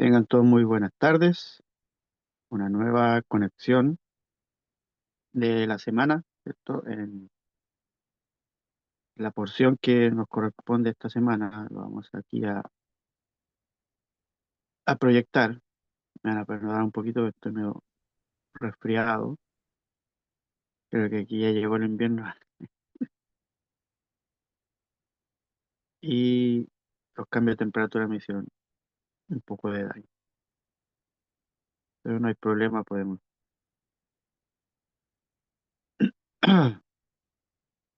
Tengan todos muy buenas tardes. Una nueva conexión de la semana, ¿cierto? En la porción que nos corresponde esta semana, lo vamos aquí a proyectar. Me van a perdonar un poquito, que estoy medio resfriado. Creo que aquí ya llegó el invierno y los cambios de temperatura me hicieron un poco de daño. Pero no hay problema, podemos.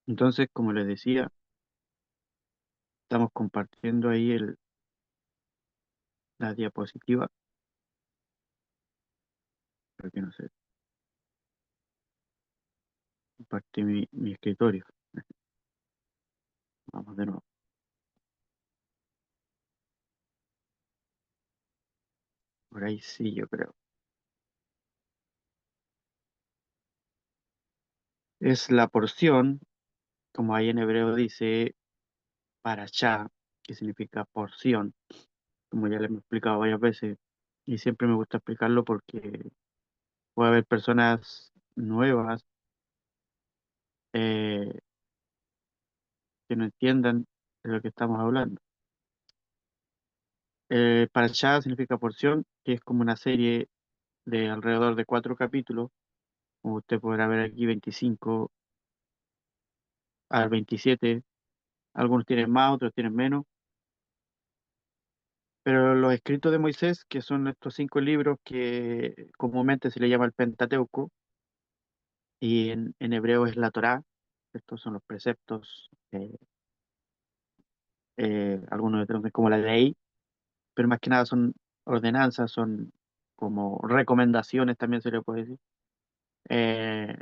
Entonces, como les decía, estamos compartiendo ahí la diapositiva, para que no se compartí mi escritorio. Vamos de nuevo. Por ahí sí, yo creo. Es la porción, como ahí en hebreo dice, parashá, que significa porción, como ya le hemos explicado varias veces, y siempre me gusta explicarlo porque puede haber personas nuevas eh, que no entiendan de lo que estamos hablando. Parashá significa porción, que es como una serie de alrededor de 4 capítulos, como usted podrá ver aquí, 25 al 27. Algunos tienen más, otros tienen menos. Pero los escritos de Moisés, que son estos 5 libros que comúnmente se le llama el Pentateuco, y en hebreo es la Torá, estos son los preceptos, algunos de ellos como la ley, pero más que nada son ordenanzas, son como recomendaciones también se le puede decir, eh,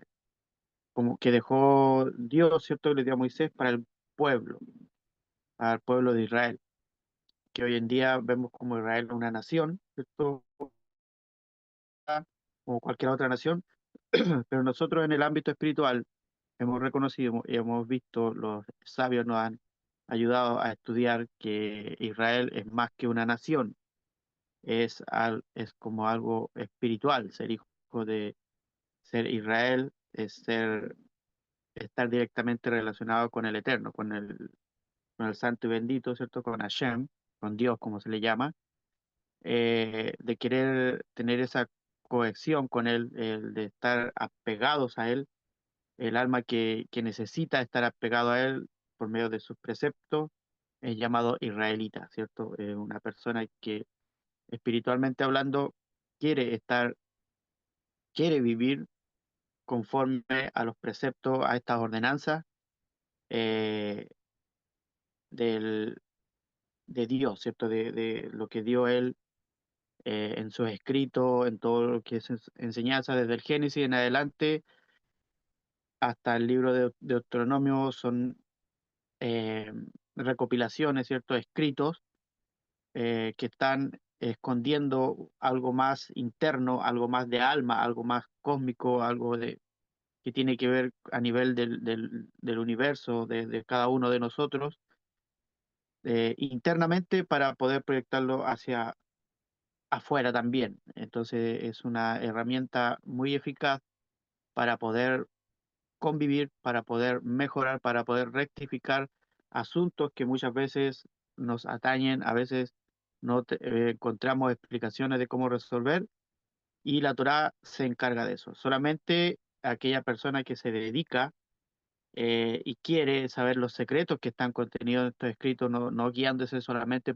como que dejó Dios, ¿cierto? Que le dio a Moisés pueblo, para el pueblo de Israel, que hoy en día vemos como Israel una nación, ¿cierto? Como cualquier otra nación. Pero nosotros en el ámbito espiritual hemos reconocido y hemos visto, los sabios nos han ayudado a estudiar que Israel es más que una nación, es como algo espiritual. Ser hijo de ser Israel es estar directamente relacionado con el Eterno, con el Santo y Bendito, ¿cierto? Con Hashem, con Dios, como se le llama, de querer tener esa cohesión con Él, el de estar apegados a Él, el alma que necesita estar apegado a Él por medio de sus preceptos, es llamado israelita, ¿cierto? Una persona que espiritualmente hablando quiere estar, quiere vivir conforme a los preceptos, a estas ordenanzas eh, del, de Dios, ¿cierto? De lo que dio Él en sus escritos, en todo lo que es enseñanza, desde el Génesis en adelante hasta el libro de Deuteronomio, son eh, recopilaciones, ¿cierto? Escritos que están escondiendo algo más interno, algo más de alma, algo más cósmico, que tiene que ver a nivel del universo, de cada uno de nosotros, internamente para poder proyectarlo hacia afuera también. Entonces es una herramienta muy eficaz para poder convivir, para poder mejorar, para poder rectificar asuntos que muchas veces nos atañen, a veces no encontramos explicaciones de cómo resolver, y la Torá se encarga de eso. Solamente aquella persona que se dedica y quiere saber los secretos que están contenidos en estos escritos, no guiándose solamente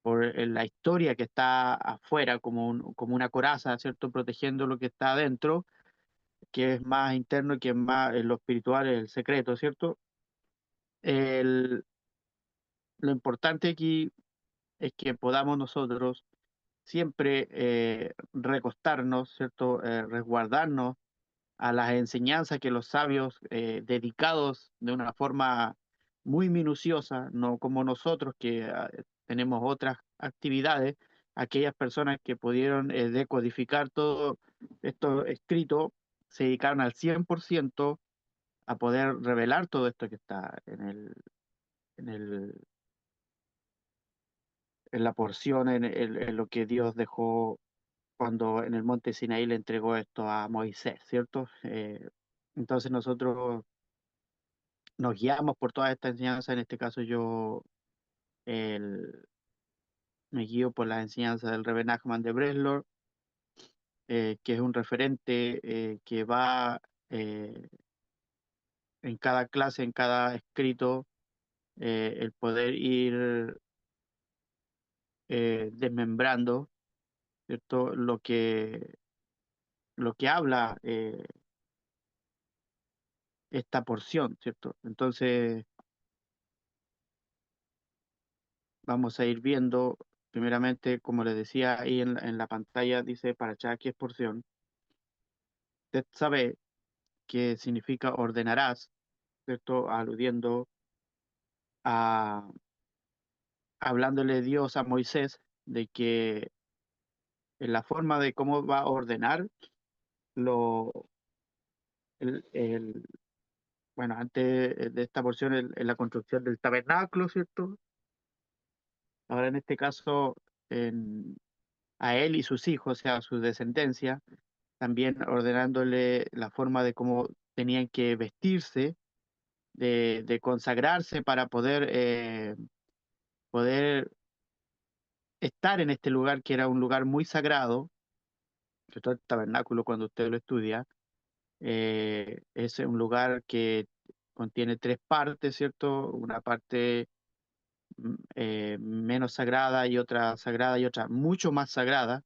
la historia que está afuera, como una coraza, ¿cierto? Protegiendo lo que está adentro, que es más interno y que es más lo espiritual, el secreto, ¿cierto? El- lo importante aquí es que podamos nosotros siempre recostarnos, ¿cierto? Resguardarnos a las enseñanzas que los sabios, dedicados de una forma muy minuciosa, no como nosotros que tenemos otras actividades, aquellas personas que pudieron decodificar todo esto escrito, se dedicaron al 100% a poder revelar todo esto que está en el, en la porción, en lo que Dios dejó cuando en el monte Sinaí le entregó esto a Moisés, ¿cierto? Entonces nosotros nos guiamos por toda esta enseñanza. En este caso yo el- me guío por las enseñanzas del Rebbe Nachman de Breslor, que es un referente que va en cada clase, en cada escrito, el poder ir desmembrando, ¿cierto? Lo que habla esta porción, ¿cierto? Entonces vamos a ir viendo, primeramente, como les decía ahí en la pantalla, dice para qué es porción. Usted sabe qué significa ordenarás, ¿cierto? Aludiendo a, hablándole Dios a Moisés de que en la forma de cómo va a ordenar lo, el, bueno, antes de esta porción, en la construcción del tabernáculo, ¿cierto? Ahora en este caso, a él y sus hijos, o sea, su descendencia, también ordenándole la forma de cómo tenían que vestirse, de consagrarse para poder estar en este lugar que era un lugar muy sagrado, que todo el tabernáculo cuando usted lo estudia, es un lugar que contiene tres partes, ¿cierto? Una parte menos sagrada y otra mucho más sagrada,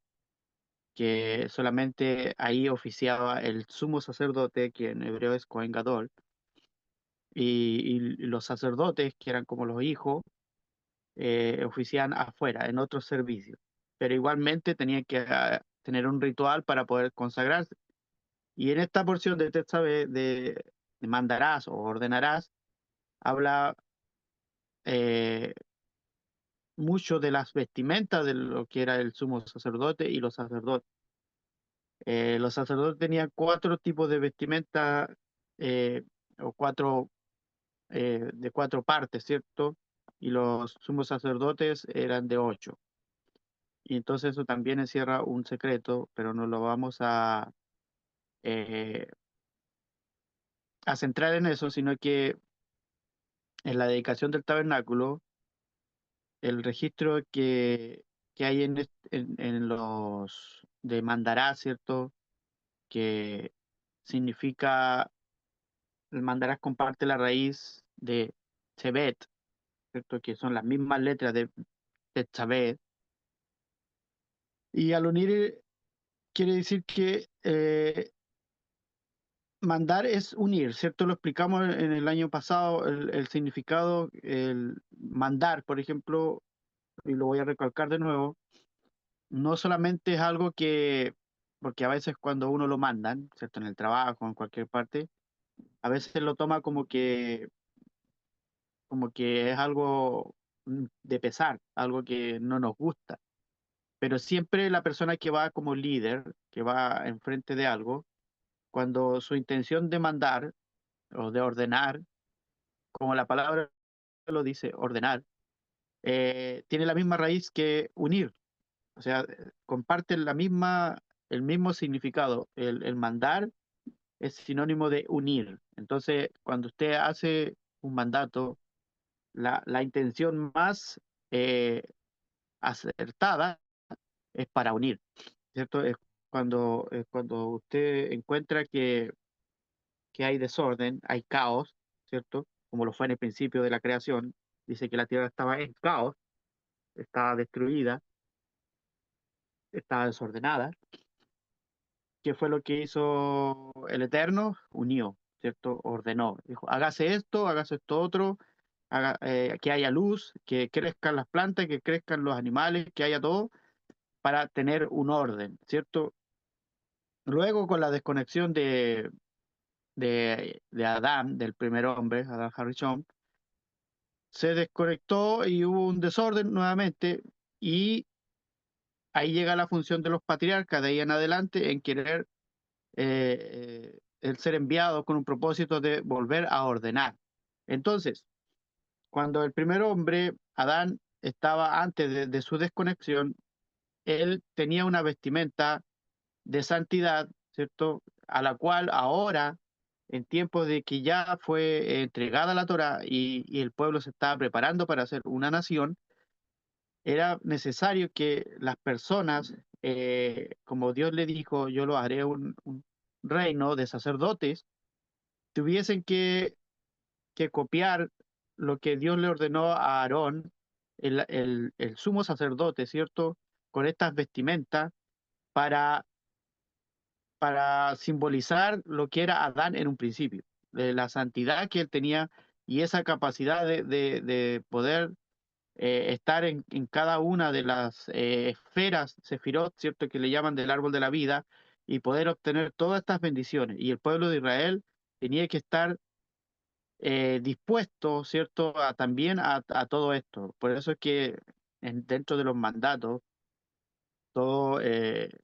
que solamente ahí oficiaba el sumo sacerdote, que en hebreo es Cohen Gadol, y los sacerdotes, que eran como los hijos, oficiaban afuera, en otros servicios. Pero igualmente tenían que tener un ritual para poder consagrarse. Y en esta porción de Tetzabé, de mandarás o ordenarás, habla eh, mucho de las vestimentas de lo que era el sumo sacerdote y los sacerdotes. Los sacerdotes tenían cuatro tipos de vestimenta o de cuatro partes, ¿cierto? Y los sumos sacerdotes eran de ocho. Y entonces eso también encierra un secreto, pero no lo vamos eh, a centrar en eso, sino que en la dedicación del tabernáculo, el registro que hay en los de mandará, ¿cierto? Que significa, el mandarás comparte la raíz de Tebet, ¿cierto? Que son las mismas letras de Tetzabet. Y al unir, quiere decir que mandar es unir, ¿cierto? Lo explicamos en el año pasado, el significado, el mandar, por ejemplo, y lo voy a recalcar de nuevo, no solamente es algo que, porque a veces cuando uno lo mandan, ¿cierto? En el trabajo, en cualquier parte, a veces lo toma como que es algo de pesar, algo que no nos gusta. Pero siempre la persona que va como líder, que va enfrente de algo, cuando su intención de mandar o de ordenar, como la palabra lo dice, ordenar, tiene la misma raíz que unir. O sea, comparten el mismo significado. El mandar es sinónimo de unir. Entonces, cuando usted hace un mandato, la intención más eh, acertada es para unir, ¿cierto? Es cuando usted encuentra que hay desorden, hay caos, ¿cierto? Como lo fue en el principio de la creación, dice que la tierra estaba en caos, estaba destruida, estaba desordenada. ¿Qué fue lo que hizo el Eterno? Unió, ¿cierto? Ordenó. Dijo, hágase esto otro, que haya luz, que crezcan las plantas, que crezcan los animales, que haya todo, para tener un orden, ¿cierto? Luego, con la desconexión de Adán, del primer hombre, Adán Harrison, se desconectó y hubo un desorden nuevamente, y ahí llega la función de los patriarcas de ahí en adelante en querer el ser enviado con un propósito de volver a ordenar. Entonces, cuando el primer hombre, Adán, estaba antes de su desconexión, él tenía una vestimenta de santidad, ¿cierto? A la cual ahora, en tiempos de que ya fue entregada la Torá y el pueblo se estaba preparando para ser una nación, era necesario que las personas, como Dios le dijo, yo lo haré un reino de sacerdotes, tuviesen que copiar lo que Dios le ordenó a Aarón, el sumo sacerdote, ¿cierto? Con estas vestimentas para simbolizar lo que era Adán en un principio, de la santidad que él tenía y esa capacidad de poder estar en cada una de las esferas, sefirot, ¿cierto? Que le llaman del árbol de la vida, y poder obtener todas estas bendiciones. Y el pueblo de Israel tenía que estar dispuesto, ¿cierto? También a todo esto. Por eso es que dentro de los mandatos, todo de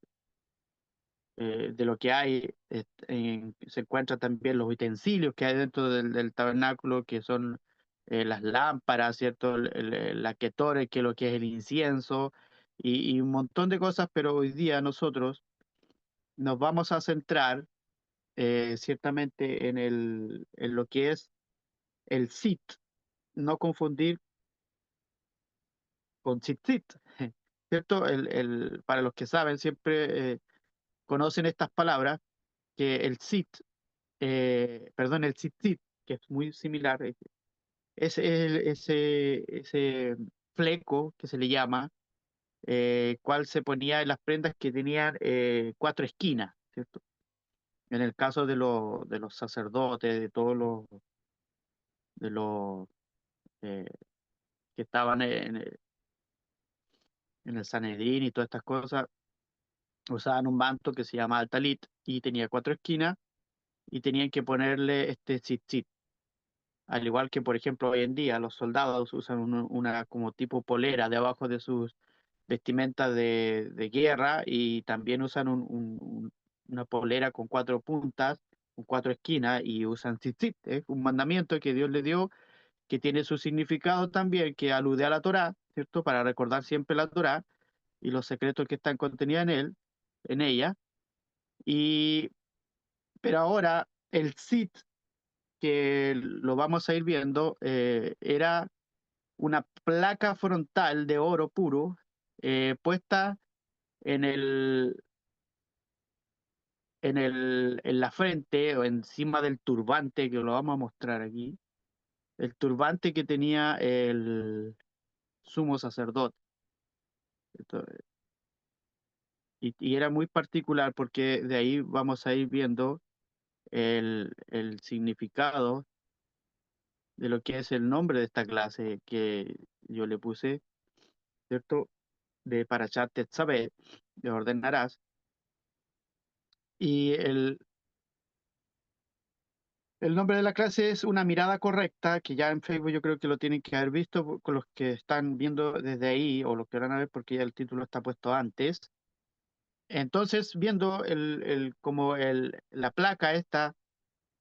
lo que hay, se encuentran también los utensilios que hay dentro del tabernáculo, que son las lámparas, ¿cierto? La ketore, que es lo que es el incienso, y un montón de cosas, pero hoy día nosotros nos vamos a centrar ciertamente en lo que es el sit, no confundir con tzitzit, ¿cierto? Para los que saben, siempre conocen estas palabras, que el sit perdón, el tzitzit, que es muy similar, es ese fleco que se le llama, cual se ponía en las prendas que tenían cuatro esquinas, ¿cierto? En el caso de los sacerdotes, de todos los eh, que estaban en el Sanedrín y todas estas cosas, usaban un manto que se llama el talit y tenía cuatro esquinas y tenían que ponerle este tzitzit. Al igual que, por ejemplo, hoy en día los soldados usan una como tipo polera debajo de sus vestimentas de guerra, y también usan una polera con cuatro puntas, con cuatro esquinas, y usan tzitzit. Es un mandamiento que Dios le dio, que tiene su significado también, que alude a la Torá, ¿cierto? Para recordar siempre la Torá y los secretos que están contenidos en ella. Y, pero ahora el tzit, que lo vamos a ir viendo, era una placa frontal de oro puro, puesta en en la frente o encima del turbante, que lo vamos a mostrar aquí, el turbante que tenía el sumo sacerdote. Esto- y era muy particular porque de ahí vamos a ir viendo el significado de lo que es el nombre de esta clase que yo le puse, ¿cierto? De Parashat Tetzaveh, de ordenarás. Y el nombre de la clase es Una mirada correcta, que ya en Facebook yo creo que lo tienen que haber visto con los que están viendo desde ahí o los que van a ver, porque ya el título está puesto antes. Entonces, viendo como la placa esta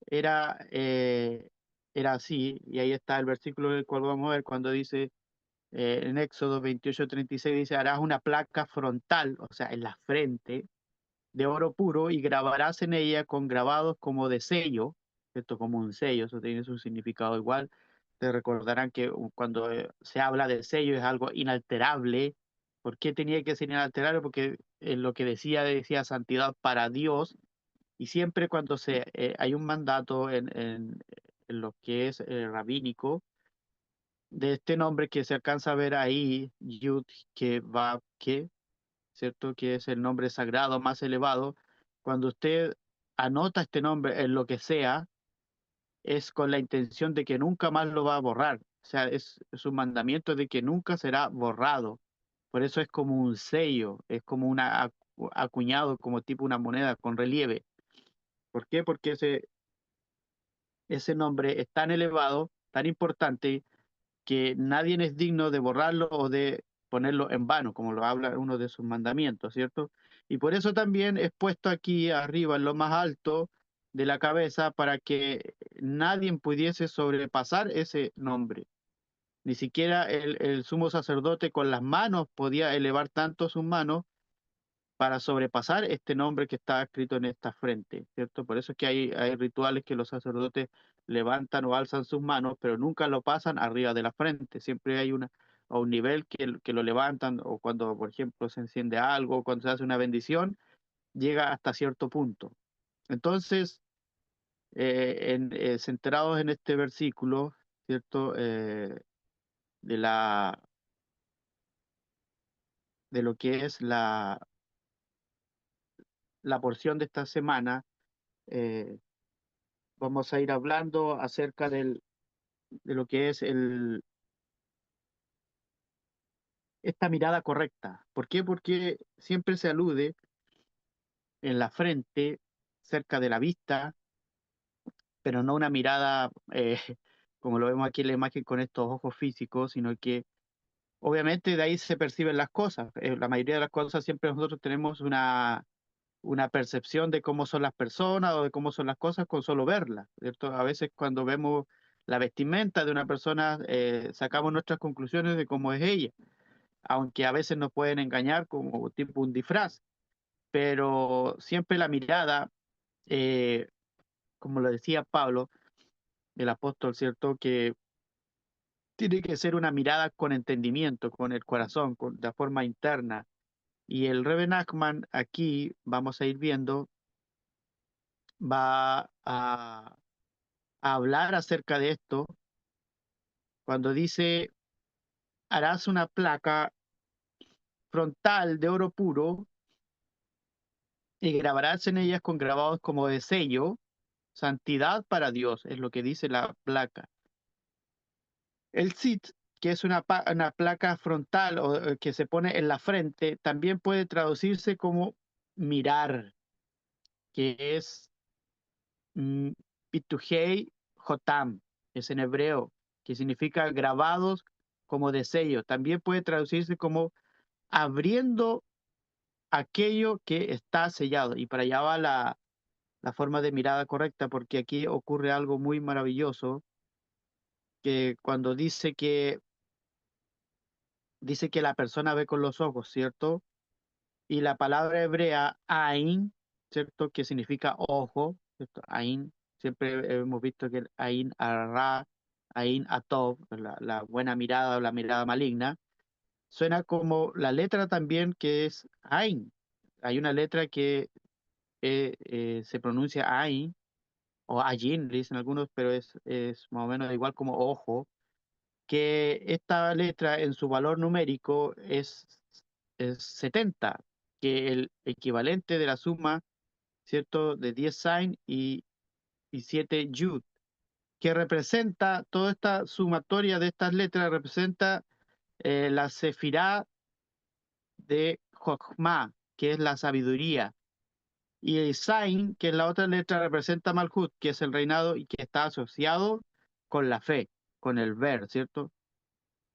era, era así, y ahí está el versículo del cual vamos a ver cuando dice en Éxodo 28:36, dice: harás una placa frontal, o sea, en la frente, de oro puro, y grabarás en ella con grabados como de sello, esto como un sello, eso tiene su significado igual. Te recordarán que cuando se habla de sello es algo inalterable. ¿Por qué tenía que ser inalterable? Porque lo que decía santidad para Dios, y siempre cuando hay un mandato en lo que es rabínico, de este nombre que se alcanza a ver ahí, Yud, que va, que ¿cierto? Que es el nombre sagrado más elevado. Cuando usted anota este nombre en lo que sea, es con la intención de que nunca más lo va a borrar. O sea, es un mandamiento de que nunca será borrado. Por eso es como un sello, es como acuñado, como tipo una moneda con relieve. ¿Por qué? Porque ese nombre es tan elevado, tan importante, que nadie es digno de borrarlo o de ponerlo en vano, como lo habla uno de sus mandamientos, ¿cierto? Y por eso también es puesto aquí arriba, en lo más alto de la cabeza, para que nadie pudiese sobrepasar ese nombre. Ni siquiera el sumo sacerdote con las manos podía elevar tanto sus manos para sobrepasar este nombre que está escrito en esta frente, ¿cierto? Por eso es que hay rituales que los sacerdotes levantan o alzan sus manos, pero nunca lo pasan arriba de la frente. Siempre hay a un nivel que lo levantan, o cuando, por ejemplo, se enciende algo, cuando se hace una bendición, llega hasta cierto punto. Entonces, centrados en este versículo, ¿cierto? De la, de lo que es la porción de esta semana, eh, vamos a ir hablando acerca de lo que es esta mirada correcta. ¿Por qué? Porque siempre se alude en la frente, cerca de la vista, pero no una mirada como lo vemos aquí en la imagen con estos ojos físicos, sino que obviamente de ahí se perciben las cosas. La mayoría de las cosas siempre nosotros tenemos una percepción de cómo son las personas o de cómo son las cosas con solo verlas, ¿cierto? A veces cuando vemos la vestimenta de una persona, sacamos nuestras conclusiones de cómo es ella, aunque a veces nos pueden engañar como tipo un disfraz, pero siempre la mirada, eh, como lo decía Pablo, el apóstol, ¿cierto? Que tiene que ser una mirada con entendimiento, con el corazón, con la forma interna. Y el Rebbe Nachman aquí, vamos a ir viendo, va a hablar acerca de esto cuando dice, harás una placa frontal de oro puro y grabarás en ellas con grabados como de sello, santidad para Dios, es lo que dice la placa. El sit, que es una placa frontal o que se pone en la frente, también puede traducirse como mirar, que es pituhei jotam, es en hebreo, que significa grabados como de sello. También puede traducirse como abriendo aquello que está sellado. Y para allá va la forma de mirada correcta, porque aquí ocurre algo muy maravilloso, que cuando dice que la persona ve con los ojos, ¿cierto? Y la palabra hebrea ain, ¿cierto? Que significa ojo, ¿cierto? Ain, siempre hemos visto que el ain arra, ain atov, la buena mirada o la mirada maligna, suena como la letra también que es ain. Hay una letra que se pronuncia ain o ayin, le dicen algunos, pero es más o menos igual como ojo, que esta letra en su valor numérico es 70, que el equivalente de la suma, ¿cierto?, de 10 sin y 7 yud, que representa toda esta sumatoria de estas letras, representa la sefirá de Jochma, que es la sabiduría, y el Zain, que es la otra letra, representa Malhut, que es el reinado y que está asociado con la fe, con el ver, ¿cierto?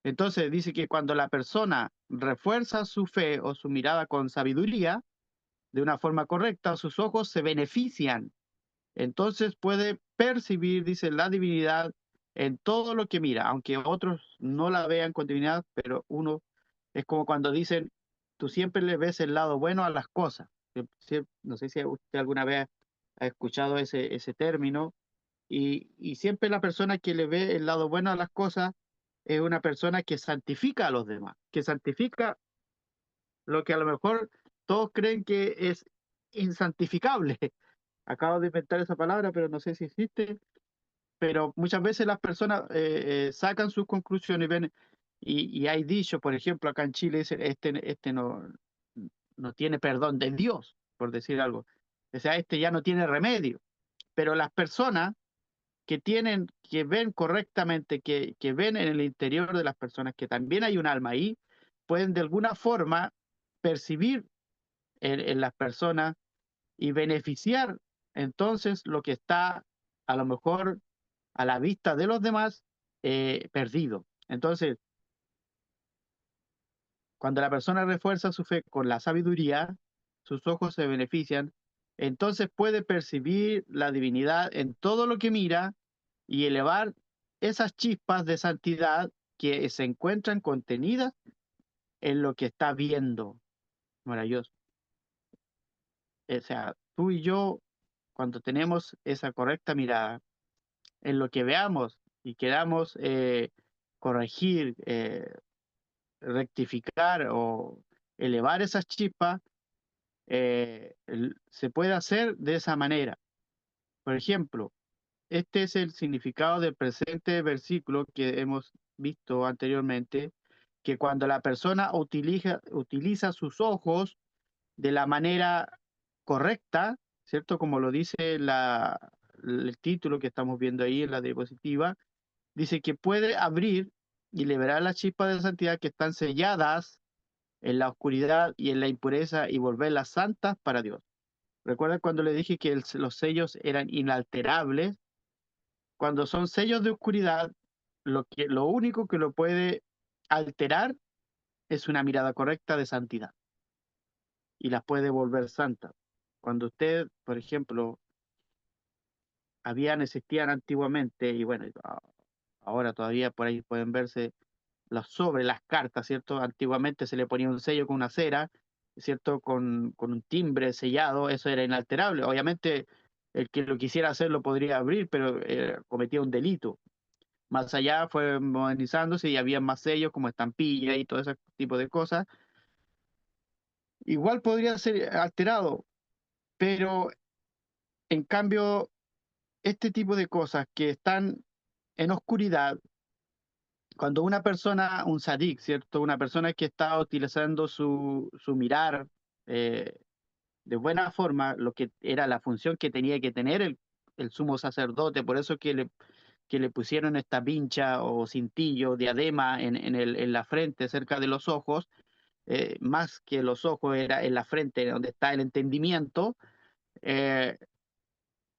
Entonces dice que cuando la persona refuerza su fe o su mirada con sabiduría, de una forma correcta, sus ojos se benefician. Entonces puede percibir, dice, la divinidad en todo lo que mira, aunque otros no la vean con divinidad, pero uno es como cuando dicen, tú siempre le ves el lado bueno a las cosas. No sé si usted alguna vez ha escuchado ese término, y siempre la persona que le ve el lado bueno a las cosas es una persona que santifica a los demás, que santifica lo que a lo mejor todos creen que es insantificable. Acabo de inventar esa palabra, pero no sé si existe. Pero muchas veces las personas sacan sus conclusiones y ven, y hay dicho, por ejemplo, acá en Chile, dicen, este no tiene perdón de Dios, por decir algo. O sea, este ya no tiene remedio. Pero las personas que ven correctamente, que ven en el interior de las personas que también hay un alma ahí, pueden de alguna forma percibir en las personas y beneficiar entonces lo que está a lo mejor a la vista de los demás perdido. Entonces, cuando la persona refuerza su fe con la sabiduría, sus ojos se benefician, entonces puede percibir la divinidad en todo lo que mira y elevar esas chispas de santidad que se encuentran contenidas en lo que está viendo. Maravilloso. O sea, tú y yo, cuando tenemos esa correcta mirada, en lo que veamos y queramos corregir, rectificar o elevar esas chispas, se puede hacer de esa manera. Por ejemplo, este es el significado del presente versículo que hemos visto anteriormente, que cuando la persona utiliza sus ojos de la manera correcta, ¿cierto? Como lo dice el título que estamos viendo ahí en la diapositiva, dice que puede abrir y liberar las chispas de santidad que están selladas en la oscuridad y en la impureza y volverlas santas para Dios. Recuerda cuando le dije que los sellos eran inalterables. Cuando son sellos de oscuridad, lo único que lo puede alterar es una mirada correcta de santidad y las puede volver santas. Cuando usted, por ejemplo, existían antiguamente, y bueno, ahora todavía por ahí pueden verse sobre las cartas, ¿cierto? Antiguamente se le ponía un sello con una cera, ¿cierto? Con un timbre sellado, eso era inalterable. Obviamente, el que lo quisiera hacer lo podría abrir, pero cometía un delito. Más allá fue modernizándose y había más sellos como estampilla y todo ese tipo de cosas. Igual podría ser alterado, pero en cambio, este tipo de cosas que están en oscuridad, cuando una persona, un sadik, ¿cierto? Una persona que está utilizando su mirar eh, de buena forma, lo que era la función que tenía que tener el sumo sacerdote, por eso que le pusieron esta pincha o cintillo, diadema en la frente, cerca de los ojos, más que los ojos era en la frente, donde está el entendimiento. eh,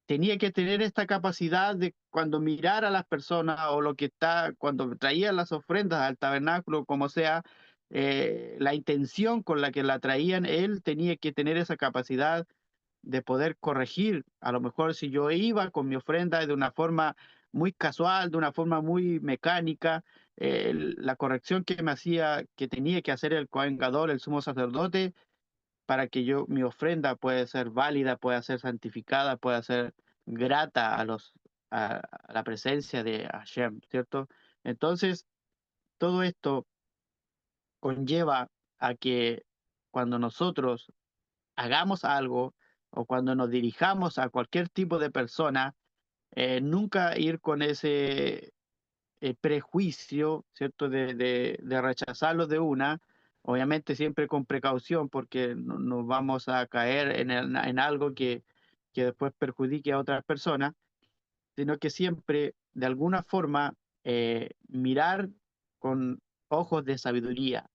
Tenía que tener esta capacidad de cuando mirar a las personas o lo que está, cuando traía las ofrendas al tabernáculo, como sea, la intención con la que la traían, él tenía que tener esa capacidad de poder corregir. A lo mejor si yo iba con mi ofrenda de una forma muy casual, de una forma muy mecánica, la corrección que me hacía, que tenía que hacer el Cohen Gadol, el sumo sacerdote, para que mi ofrenda pueda ser válida, pueda ser santificada, pueda ser grata a la presencia de Hashem, ¿cierto? Entonces, todo esto conlleva a que cuando nosotros hagamos algo o cuando nos dirijamos a cualquier tipo de persona, nunca ir con ese prejuicio, ¿cierto? De rechazarlo de una, obviamente siempre con precaución porque no nos vamos a caer en algo que después perjudique a otras personas, sino que siempre, de alguna forma, mirar con ojos de sabiduría,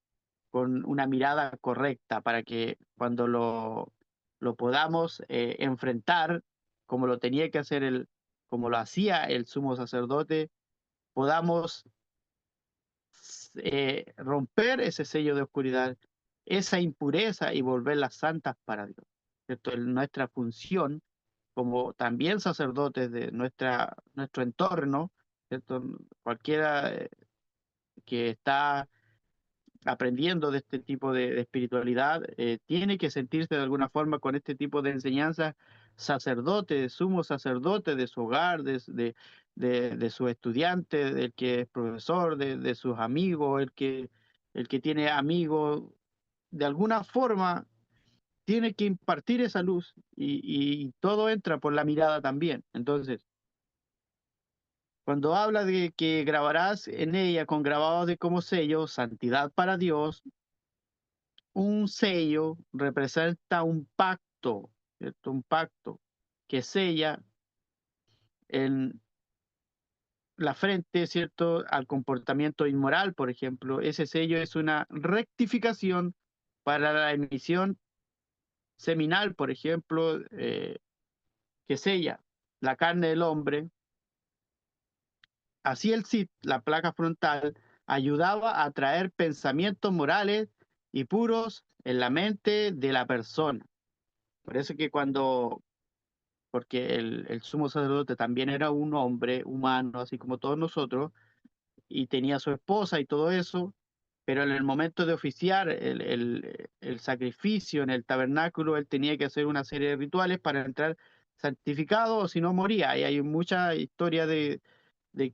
con una mirada correcta, para que cuando lo podamos enfrentar, como lo tenía que hacer como lo hacía el sumo sacerdote, podamos romper ese sello de oscuridad, esa impureza y volverlas santas para Dios. ¿Cierto? Nuestra función como también sacerdotes de nuestro entorno, ¿cierto? Cualquiera que está aprendiendo de este tipo de espiritualidad, tiene que sentirse de alguna forma con este tipo de enseñanzas sacerdote, sumo sacerdote de su hogar, de su estudiante, del que es profesor, de sus amigos, el que tiene amigos, de alguna forma tiene que impartir esa luz y todo entra por la mirada también. Entonces, cuando habla de que grabarás en ella con grabados de como sello, santidad para Dios, un sello representa un pacto, ¿cierto? Un pacto que sella en la frente, ¿cierto? Al comportamiento inmoral, por ejemplo. Ese sello es una rectificación para la emisión seminal, por ejemplo, que sella la carne del hombre. Así el SIT, la placa frontal, ayudaba a traer pensamientos morales y puros en la mente de la persona. Por eso que porque el sumo sacerdote también era un hombre humano, así como todos nosotros, y tenía su esposa y todo eso, pero en el momento de oficiar el sacrificio en el tabernáculo, él tenía que hacer una serie de rituales para entrar santificado, o si no moría. Y hay mucha historia de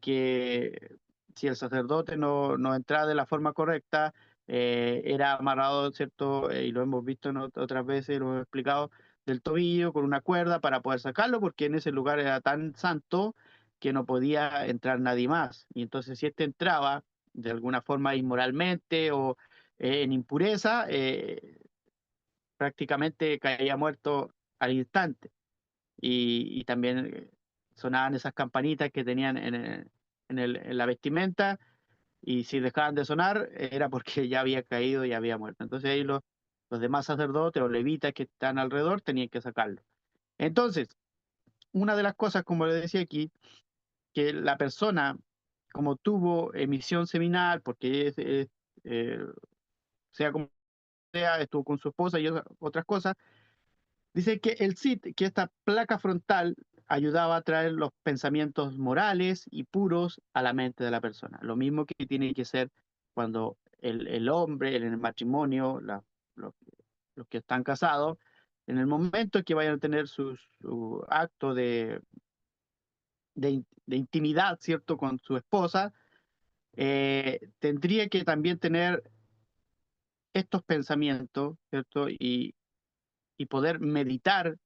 que si el sacerdote no entraba de la forma correcta, era amarrado, ¿cierto? Y lo hemos visto en otras veces, lo hemos explicado, del tobillo con una cuerda para poder sacarlo, porque en ese lugar era tan santo que no podía entrar nadie más. Y entonces si este entraba de alguna forma inmoralmente o en impureza, prácticamente caía muerto al instante. Y también sonaban esas campanitas que tenían en la vestimenta, y si dejaban de sonar era porque ya había caído y había muerto. Entonces ahí los demás sacerdotes o levitas que están alrededor tenían que sacarlo. Entonces, una de las cosas, como le decía aquí, que la persona, como tuvo emisión seminal, porque eh, sea como sea, estuvo con su esposa y otras cosas, dice que el SIT, que esta placa frontal ayudaba a traer los pensamientos morales y puros a la mente de la persona. Lo mismo que tiene que ser cuando el hombre en el matrimonio, los, los que están casados, en el momento que vayan a tener su acto de intimidad, ¿cierto?, con su esposa, tendría que también tener estos pensamientos, ¿cierto? Y poder meditar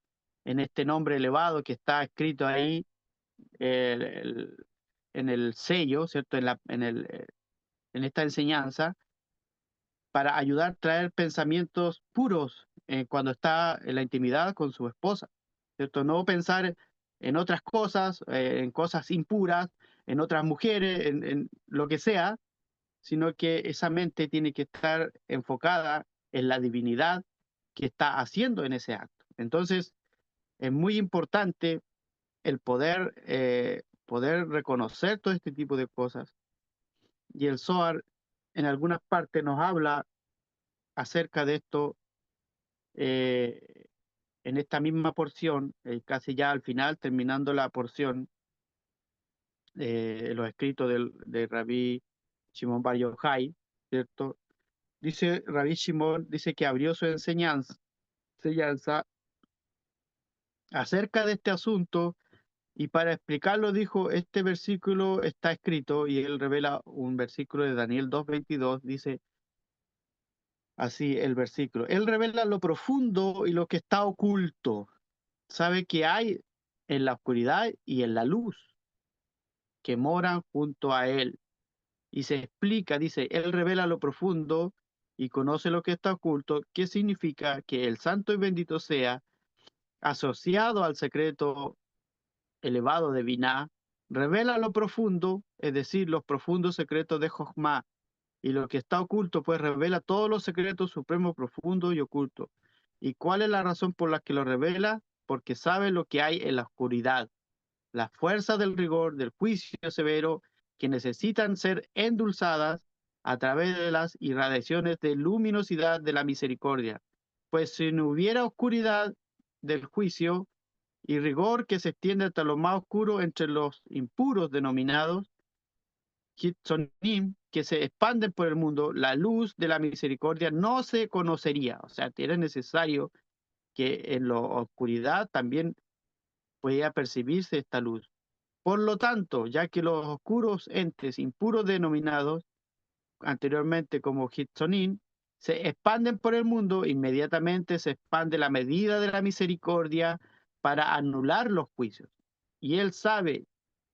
en este nombre elevado que está escrito ahí el- el- en el sello, ¿cierto? En esta enseñanza, para ayudar a traer pensamientos puros cuando está en la intimidad con su esposa, ¿cierto? No pensar en otras cosas, en cosas impuras, en otras mujeres, en lo que sea, sino que esa mente tiene que estar enfocada en la divinidad que está haciendo en ese acto. Entonces, es muy importante el poder reconocer todo este tipo de cosas. Y el Zohar en algunas partes nos habla acerca de esto eh, en esta misma porción, casi ya al final, terminando la porción, los escritos de Rabí Shimon Bar Yochai, ¿cierto? Dice Rabí Shimon, dice que abrió su enseñanza acerca de este asunto. Y para explicarlo dijo, este versículo está escrito, y él revela un versículo de Daniel 2:22, dice así el versículo. Él revela lo profundo y lo que está oculto. Sabe que hay en la oscuridad y en la luz que moran junto a él. Y se explica, dice, él revela lo profundo y conoce lo que está oculto, que significa que el santo y bendito sea asociado al secreto elevado de Binah, revela lo profundo, es decir, los profundos secretos de Jochma, y lo que está oculto, pues revela todos los secretos supremos, profundos y ocultos. ¿Y cuál es la razón por la que lo revela? Porque sabe lo que hay en la oscuridad, la fuerza del rigor, del juicio severo, que necesitan ser endulzadas a través de las irradiaciones de luminosidad de la misericordia. Pues si no hubiera oscuridad del juicio, y rigor que se extiende hasta lo más oscuro entre los impuros denominados Hitzonim, que se expanden por el mundo, la luz de la misericordia no se conocería. O sea, era necesario que en la oscuridad también podía percibirse esta luz. Por lo tanto, ya que los oscuros entes impuros denominados anteriormente como Hitzonim, se expanden por el mundo, inmediatamente se expande la medida de la misericordia para anular los juicios. Y él sabe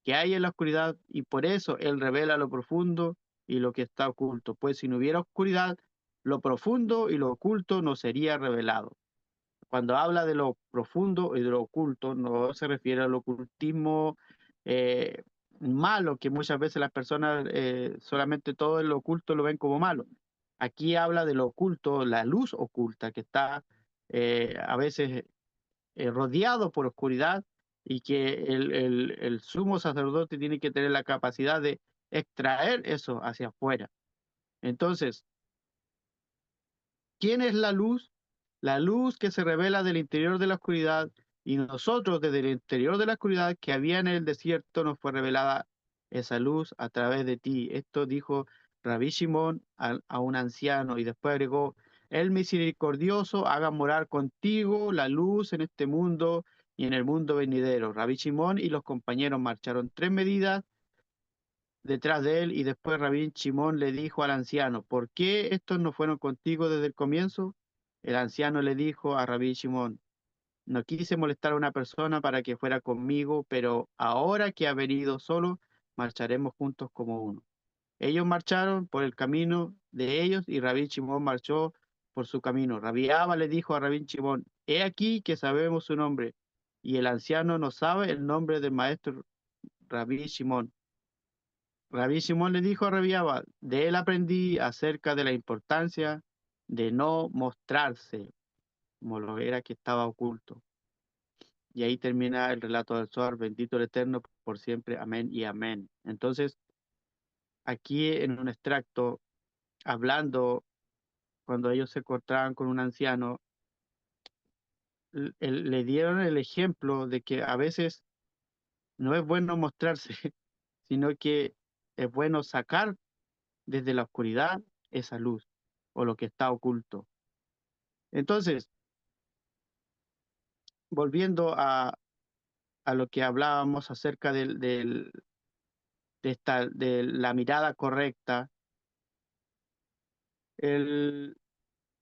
que hay en la oscuridad y por eso él revela lo profundo y lo que está oculto. Pues si no hubiera oscuridad, lo profundo y lo oculto no sería revelado. Cuando habla de lo profundo y de lo oculto, no se refiere al ocultismo eh, malo, que muchas veces las personas solamente todo lo oculto lo ven como malo. Aquí habla de lo oculto, la luz oculta, que está a veces rodeado por oscuridad, y que el sumo sacerdote tiene que tener la capacidad de extraer eso hacia afuera. Entonces, ¿quién es la luz? La luz que se revela del interior de la oscuridad, y nosotros desde el interior de la oscuridad que había en el desierto nos fue revelada esa luz a través de ti. Esto dijo Rabí Shimón a un anciano y después agregó, el misericordioso haga morar contigo la luz en este mundo y en el mundo venidero. Rabí Shimón y los compañeros marcharon 3 medidas detrás de él y después Rabí Shimón le dijo al anciano, ¿por qué estos no fueron contigo desde el comienzo? El anciano le dijo a Rabí Shimón, no quise molestar a una persona para que fuera conmigo, pero ahora que ha venido solo, marcharemos juntos como uno. Ellos marcharon por el camino de ellos y Rabí Shimón marchó por su camino. Rabí Abba le dijo a Rabí Shimón, he aquí que sabemos su nombre, y el anciano no sabe el nombre del maestro Rabí Shimón. Rabí Shimón le dijo a Rabí Abba, de él aprendí acerca de la importancia de no mostrarse, como lo era que estaba oculto. Y ahí termina el relato del Zohar, bendito el Eterno por siempre, amén y amén. Entonces, aquí en un extracto, hablando cuando ellos se encontraban con un anciano, le dieron el ejemplo de que a veces no es bueno mostrarse, sino que es bueno sacar desde la oscuridad esa luz o lo que está oculto. Entonces, volviendo a lo que hablábamos acerca de la mirada correcta, el,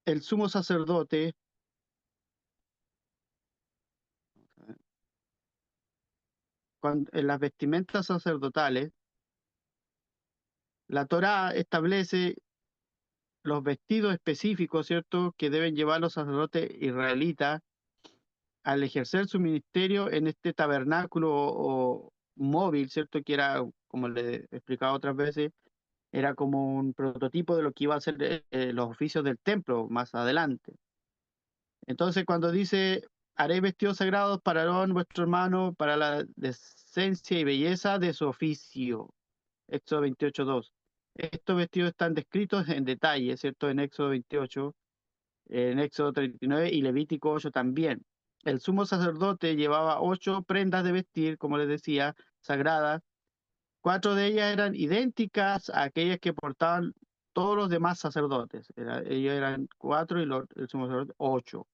el sumo sacerdote, en las vestimentas sacerdotales, la Torá establece los vestidos específicos, ¿cierto?, que deben llevar los sacerdotes israelitas al ejercer su ministerio en este tabernáculo o móvil, ¿cierto?, que era, como le he explicado otras veces, era como un prototipo de lo que iba a ser los oficios del templo más adelante. Entonces, cuando dice, haré vestidos sagrados para Aarón, vuestro hermano, para la decencia y belleza de su oficio. Éxodo 28:2. Estos vestidos están descritos en detalle, ¿cierto? En Éxodo 28, en Éxodo 39 y Levítico 8 también. El sumo sacerdote llevaba 8 prendas de vestir, como les decía, sagradas. 4 de ellas eran idénticas a aquellas que portaban todos los demás sacerdotes. Ellos eran 4 y el sumo sacerdote 8.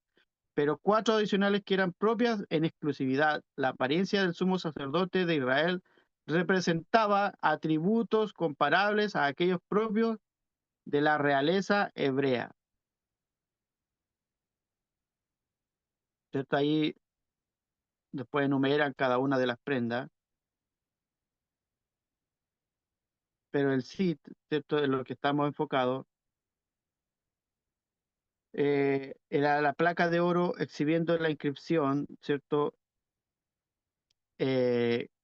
Pero 4 adicionales que eran propias en exclusividad. La apariencia del sumo sacerdote de Israel representaba atributos comparables a aquellos propios de la realeza hebrea. ¿Cierto? Ahí después enumeran cada una de las prendas, pero el sit, ¿cierto?, en lo que estamos enfocados, era la placa de oro exhibiendo la inscripción, ¿cierto?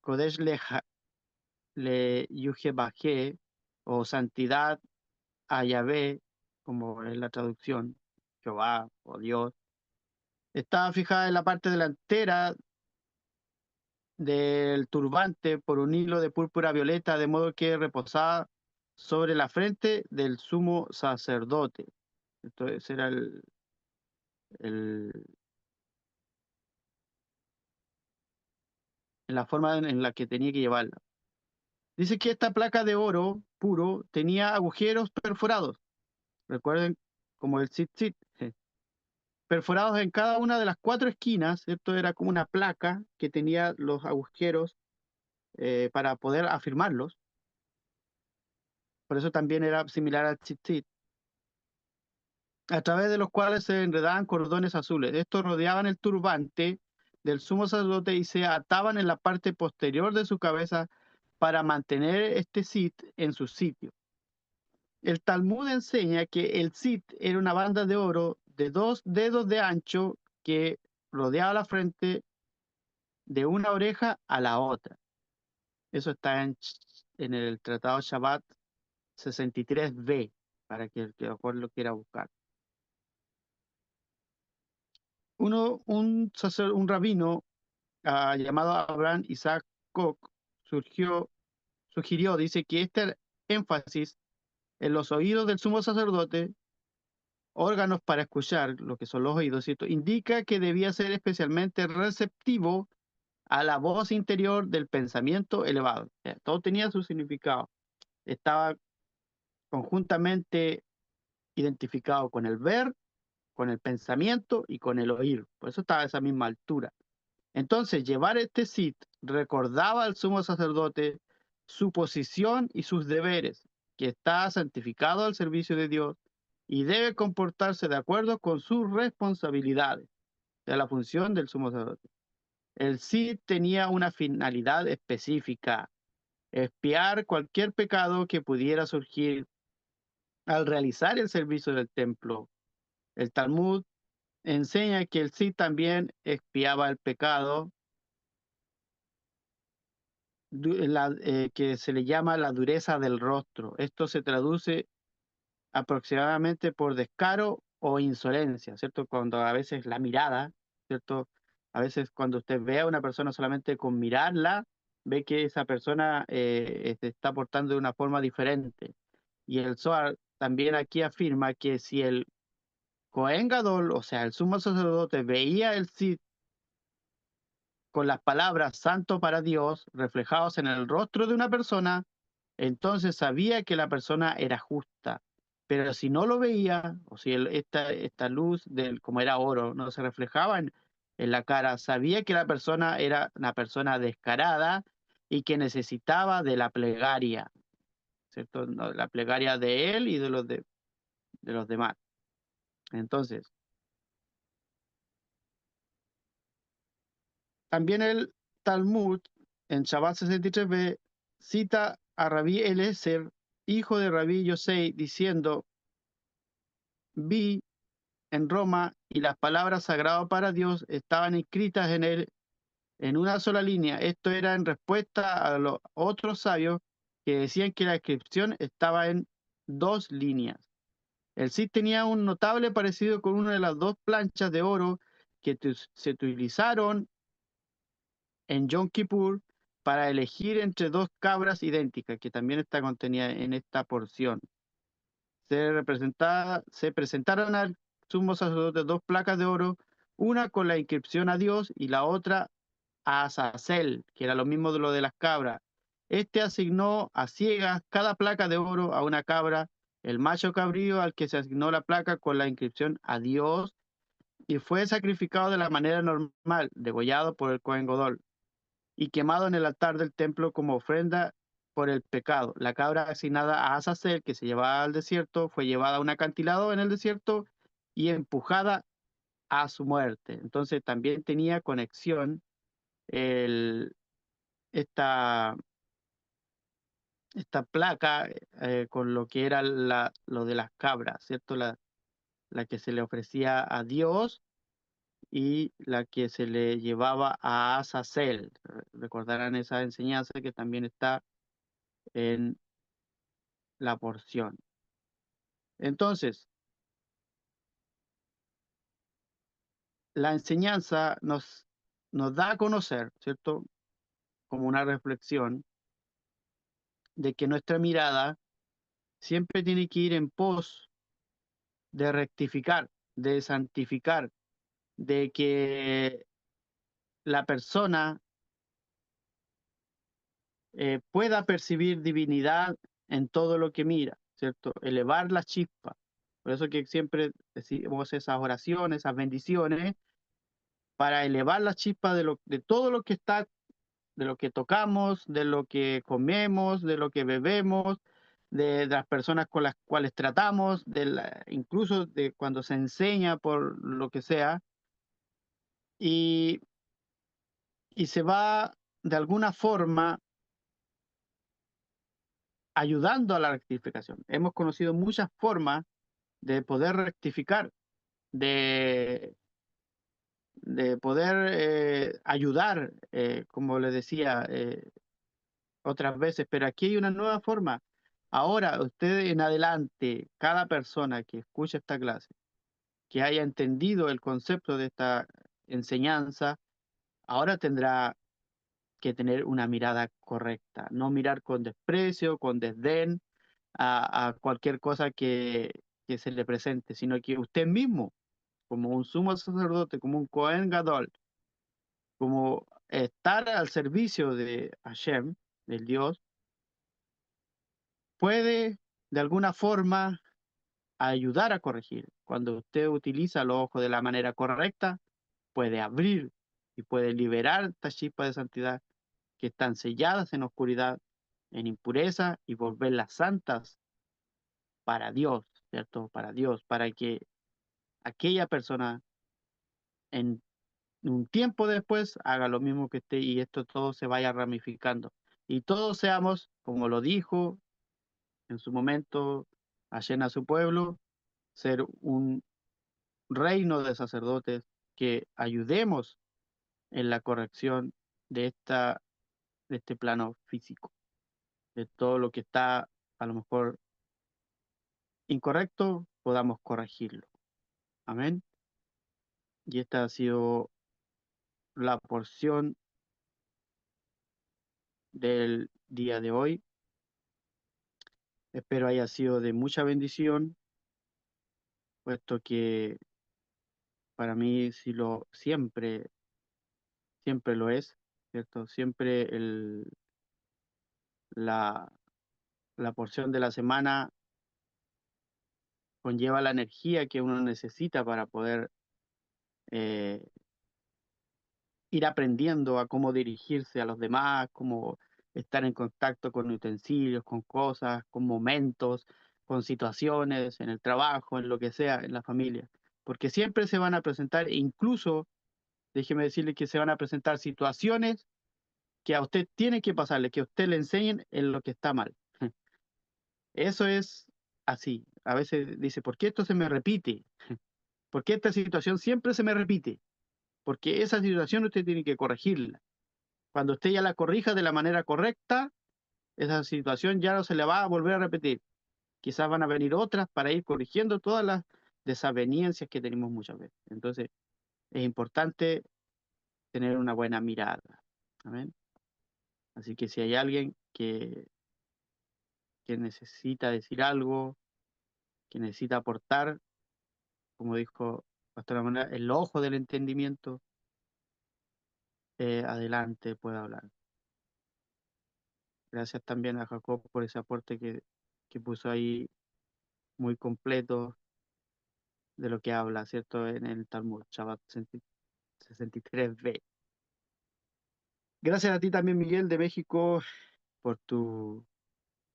Kodesh le Yuhebaje, o santidad a Yahvé, como es la traducción, Jehová o Dios. Estaba fijada en la parte delantera del turbante por un hilo de púrpura violeta, de modo que reposaba sobre la frente del sumo sacerdote. Entonces era el- la forma en la que tenía que llevarla. Dice que esta placa de oro puro tenía agujeros perforados. Recuerden, como el tzitzit, perforados en cada una de las 4 esquinas. Esto era como una placa que tenía los agujeros para poder afirmarlos. Por eso también era similar al tzitzit, a través de los cuales se enredaban cordones azules. Estos rodeaban el turbante del sumo sacerdote y se ataban en la parte posterior de su cabeza para mantener este sit en su sitio. El Talmud enseña que el sit era una banda de oro de 2 dedos de ancho que rodeaba la frente de una oreja a la otra. Eso está en el Tratado Shabbat 63b, para que el que mejor lo quiera buscar. Un rabino llamado Abraham Isaac Koch sugirió, dice que este énfasis en los oídos del sumo sacerdote, órganos para escuchar, lo que son los oídos, ¿cierto?, indica que debía ser especialmente receptivo a la voz interior del pensamiento elevado. O sea, todo tenía su significado. Estaba conjuntamente identificado con el ver, con el pensamiento y con el oír. Por eso estaba a esa misma altura. Entonces, llevar este sit recordaba al sumo sacerdote su posición y sus deberes, que está santificado al servicio de Dios y debe comportarse de acuerdo con sus responsabilidades, de la función del sumo sacerdote. El sit tenía una finalidad específica: expiar cualquier pecado que pudiera surgir al realizar el servicio del templo. El Talmud enseña que el sit también expiaba el pecado que se le llama la dureza del rostro. Esto se traduce aproximadamente por descaro o insolencia, ¿cierto? Cuando a veces la mirada, ¿cierto? A veces cuando usted ve a una persona solamente con mirarla, ve que esa persona se está portando de una forma diferente. Y el Zohar también aquí afirma que si el Cohen Gadol, o sea, el sumo sacerdote, veía el Sid con las palabras santo para Dios reflejados en el rostro de una persona, entonces sabía que la persona era justa. Pero si no lo veía, o si esta luz, como era oro, no se reflejaba en la cara, sabía que la persona era una persona descarada y que necesitaba de la plegaria, ¿cierto? No, la plegaria de él y de los demás. Entonces, también el Talmud, en Shabbat 63b, cita a Rabí Eliezer, hijo de Rabí Yosei, diciendo: vi en Roma y las palabras sagradas para Dios estaban escritas en él en una sola línea. Esto era en respuesta a los otros sabios que decían que la inscripción estaba en dos líneas. El Cid tenía un notable parecido con una de las dos planchas de oro que se utilizaron en Yom Kippur para elegir entre dos cabras idénticas, que también está contenida en esta porción. Se presentaron al sumo sacerdote dos placas de oro, una con la inscripción a Dios y la otra a Azazel, que era lo mismo de lo de las cabras. Este asignó a ciegas cada placa de oro a una cabra, el macho cabrío al que se asignó la placa con la inscripción a Dios, y fue sacrificado de la manera normal, degollado por el Cohen Godol y quemado en el altar del templo como ofrenda por el pecado. La cabra asignada a Azazel, que se llevaba al desierto, fue llevada a un acantilado en el desierto y empujada a su muerte. Entonces también tenía conexión el, esta, esta placa con lo que era lo de las cabras, ¿cierto? La que se le ofrecía a Dios y la que se le llevaba a Azazel. Recordarán esa enseñanza que también está en la porción. Entonces, la enseñanza nos da a conocer, ¿cierto? Como una reflexión de que nuestra mirada siempre tiene que ir en pos de rectificar, de santificar, de que la persona pueda percibir divinidad en todo lo que mira, ¿cierto? Elevar la chispa. Por eso que siempre decimos esas oraciones, esas bendiciones, para elevar la chispa de todo lo que está, de lo que tocamos, de lo que comemos, de lo que bebemos, de las personas con las cuales tratamos, incluso de cuando se enseña por lo que sea, y, y se va de alguna forma ayudando a la rectificación. Hemos conocido muchas formas de poder rectificar, de, de poder ayudar, como les decía otras veces, pero aquí hay una nueva forma. Ahora, usted en adelante, cada persona que escuche esta clase, que haya entendido el concepto de esta enseñanza, ahora tendrá que tener una mirada correcta, no mirar con desprecio, con desdén a cualquier cosa que se le presente, sino que usted mismo, como un sumo sacerdote, como un Cohen Gadol, como estar al servicio de Hashem, del Dios, puede de alguna forma ayudar a corregir. Cuando usted utiliza los ojos de la manera correcta, puede abrir y puede liberar estas chispas de santidad que están selladas en oscuridad, en impureza, y volverlas santas para Dios, ¿cierto? Para Dios, para que aquella persona en un tiempo después haga lo mismo que usted y esto todo se vaya ramificando. Y todos seamos, como lo dijo en su momento Hashem a su pueblo, ser un reino de sacerdotes que ayudemos en la corrección de de este plano físico, de todo lo que está a lo mejor incorrecto, podamos corregirlo. Amén. Y esta ha sido la porción del día de hoy. Espero haya sido de mucha bendición, puesto que para mí siempre lo es, ¿cierto? Siempre la, la porción de la semana conlleva la energía que uno necesita para poder eh, ir aprendiendo a cómo dirigirse a los demás, cómo estar en contacto con utensilios, con cosas, con momentos, con situaciones, en el trabajo, en lo que sea, en la familia. Porque siempre se van a presentar, e incluso, déjeme decirle que se van a presentar situaciones que a usted tiene que pasarle, que a usted le enseñen en lo que está mal. Eso es así. A veces dice, ¿por qué esto se me repite? ¿Por qué esta situación siempre se me repite? Porque esa situación usted tiene que corregirla. Cuando usted ya la corrija de la manera correcta, esa situación ya no se le va a volver a repetir. Quizás van a venir otras para ir corrigiendo todas las desavenencias que tenemos muchas veces. Entonces, es importante tener una buena mirada. Amén. Así que si hay alguien que necesita decir algo, que necesita aportar, como dijo Pastor Manuel, el ojo del entendimiento, adelante puede hablar. Gracias también a Jacob por ese aporte que puso ahí muy completo de lo que habla, ¿cierto? En el Talmud, Shabbat 63b. Gracias a ti también, Miguel, de México, por tu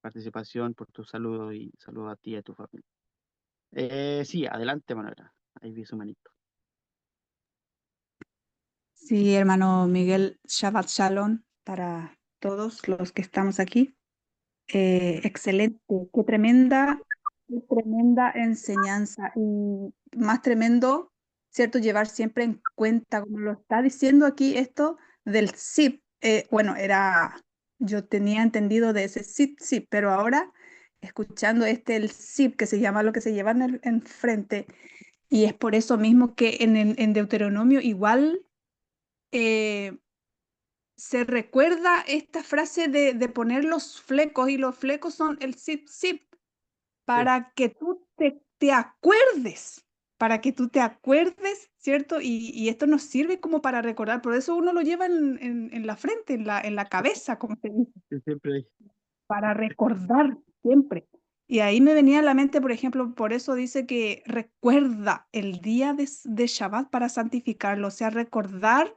participación, por tu saludo y saludo a ti y a tu familia. Sí, adelante, Manuela. Ahí vi su manito. Sí, hermano Miguel, Shabbat Shalom para todos los que estamos aquí. Excelente, qué tremenda enseñanza y más tremendo, ¿cierto? Llevar siempre en cuenta, como lo está diciendo aquí, esto del SIP. Bueno, yo tenía entendido de ese SIP, pero ahora escuchando el SIP, que se llama lo que se lleva en frente, y es por eso mismo que en Deuteronomio igual eh, se recuerda esta frase de poner los flecos, y los flecos son el zip zip, Sí, para que tú te acuerdes, para que tú te acuerdes, ¿cierto? Y esto nos sirve como para recordar, por eso uno lo lleva en la frente, en la cabeza, como se dice, sí, siempre. para recordar siempre. Y ahí me venía a la mente, por ejemplo, por eso dice que recuerda el día de Shabbat para santificarlo, o sea, recordar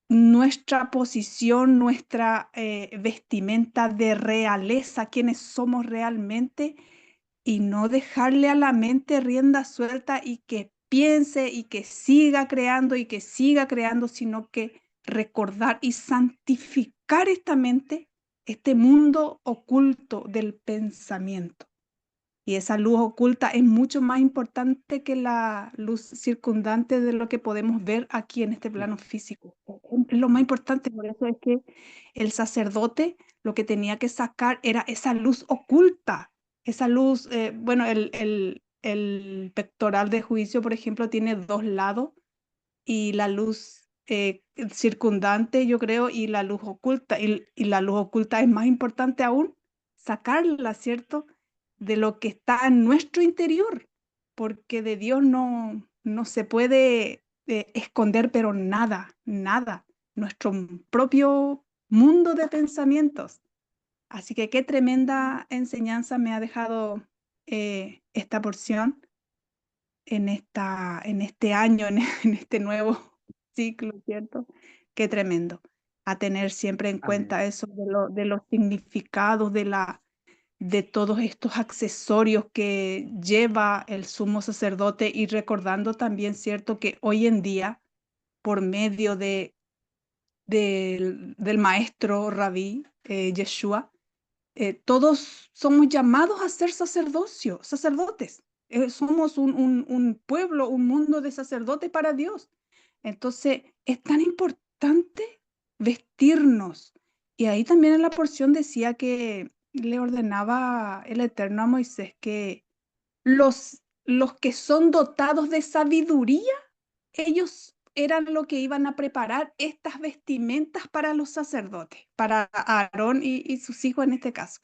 nuestra posición, nuestra vestimenta de realeza, quienes somos realmente, y no dejarle a la mente rienda suelta y que piense y que siga creando, sino que recordar y santificar esta mente, este mundo oculto del pensamiento. Y esa luz oculta es mucho más importante que la luz circundante de lo que podemos ver aquí en este plano físico. Es lo más importante, por eso es que el sacerdote lo que tenía que sacar era esa luz oculta, esa luz, bueno, el pectoral de juicio, por ejemplo, tiene dos lados y la luz circundante, yo creo, y la luz oculta. Y la luz oculta es más importante aún sacarla, ¿cierto? De lo que está en nuestro interior, porque de Dios no se puede esconder, pero nada, nada. nuestro propio mundo de pensamientos. Así que qué tremenda enseñanza me ha dejado esta porción en este año, en este nuevo ciclo, ¿cierto? Qué tremendo. A tener siempre en Amén. cuenta eso de los significados de todos estos accesorios que lleva el sumo sacerdote y recordando también, ¿cierto?, que hoy en día, por medio del maestro rabí Yeshua, todos somos llamados a ser sacerdotes. Somos un pueblo, un mundo de sacerdotes para Dios. Entonces, es tan importante vestirnos. Y ahí también en la porción decía que le ordenaba el Eterno a Moisés que los que son dotados de sabiduría, ellos eran lo que iban a preparar estas vestimentas para los sacerdotes, para Aarón y sus hijos en este caso.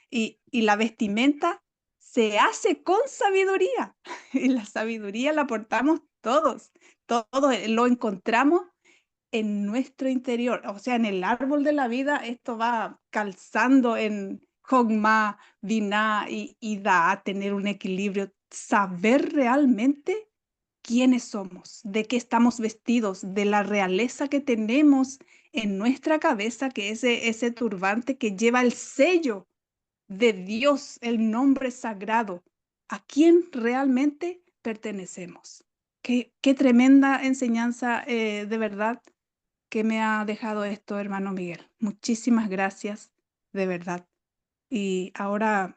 Y la vestimenta se hace con sabiduría. Y la sabiduría la portamos todos. Todos lo encontramos en nuestro interior, o sea, en el árbol de la vida, esto va calzando en Jogma, Binah y da a tener un equilibrio, saber realmente quiénes somos, de qué estamos vestidos, de la realeza que tenemos en nuestra cabeza, que es ese turbante que lleva el sello de Dios, el nombre sagrado, a quién realmente pertenecemos. Qué tremenda enseñanza, de verdad que me ha dejado esto, hermano Miguel. Muchísimas gracias, de verdad. Y ahora,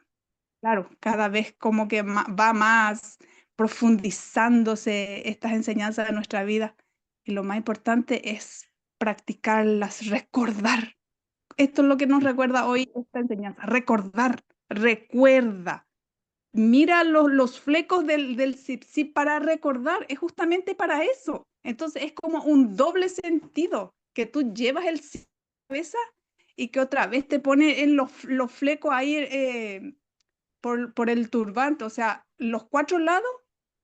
claro, cada vez como que va más profundizándose estas enseñanzas de nuestra vida. Y lo más importante es practicarlas, recordar. Esto es lo que nos recuerda hoy esta enseñanza, recordar, recuerda. Mira los flecos del zip para recordar, es justamente para eso. Entonces es como un doble sentido, que tú llevas el zip en la cabeza y que otra vez te pone en los flecos ahí por el turbante, o sea, los cuatro lados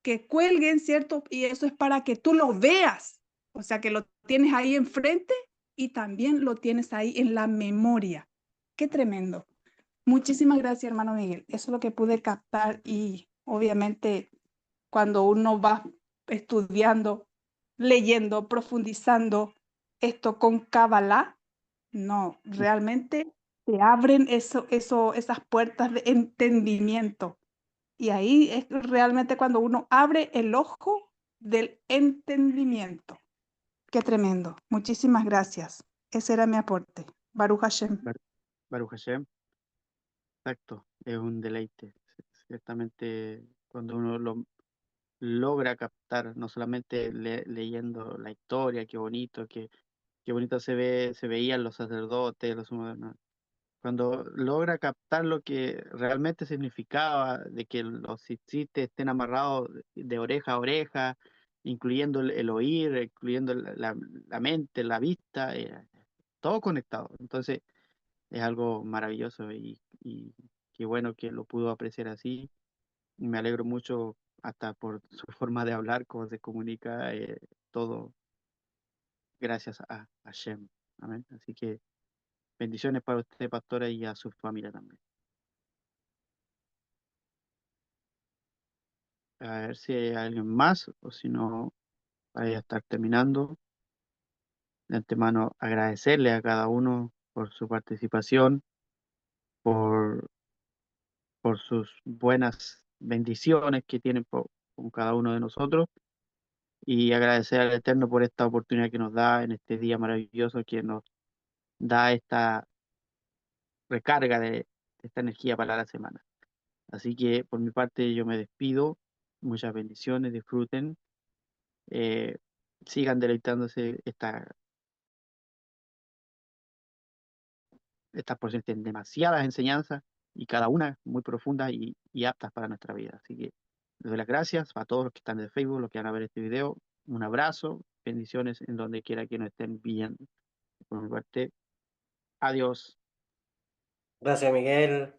que cuelguen, ¿cierto? Y eso es para que tú lo veas, o sea, que lo tienes ahí enfrente y también lo tienes ahí en la memoria. Qué tremendo. Muchísimas gracias, hermano Miguel. Eso es lo que pude captar y obviamente cuando uno va estudiando, leyendo, profundizando esto con Kabbalah, no, realmente se abren esas puertas de entendimiento. Y ahí es realmente cuando uno abre el ojo del entendimiento. Qué tremendo. Muchísimas gracias. Ese era mi aporte. Baruch Hashem. Bar- Baruch Hashem, exacto, es un deleite. Ciertamente, cuando uno lo logra captar, no solamente leyendo la historia, qué bonito se veían los sacerdotes, no, cuando logra captar lo que realmente significaba de que los tzitzit estén amarrados de oreja a oreja, incluyendo el oír, incluyendo la mente, la vista, todo conectado. Entonces es algo maravilloso y qué bueno que lo pudo apreciar así. Me alegro mucho hasta por su forma de hablar, cómo se comunica, todo gracias a Hashem. Amén. Así que bendiciones para usted, pastora, y a su familia también. A ver si hay alguien más o si no, vaya a estar terminando. De antemano, agradecerle a cada uno por su participación, por, por sus buenas bendiciones que tienen con cada uno de nosotros y agradecer al Eterno por esta oportunidad que nos da en este día maravilloso, que nos da esta recarga de esta energía para la semana. Así que por mi parte yo me despido. Muchas bendiciones, disfruten, eh, sigan deleitándose estas porciones tienen demasiadas enseñanzas y cada una muy profunda y aptas para nuestra vida. Así que les doy las gracias a todos los que están en Facebook, los que van a ver este video. Un abrazo, bendiciones en donde quiera que nos estén viendo. Por mi parte, adiós, Gracias, Miguel.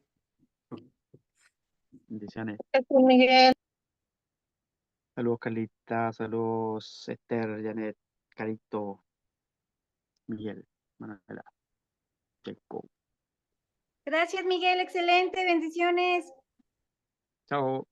bendiciones. Gracias, Miguel. Saludos, Carlita, saludos, Esther, Janet, Carito. Miguel, Manuela, Jacob. Gracias, Miguel. Excelente. Bendiciones. Chao.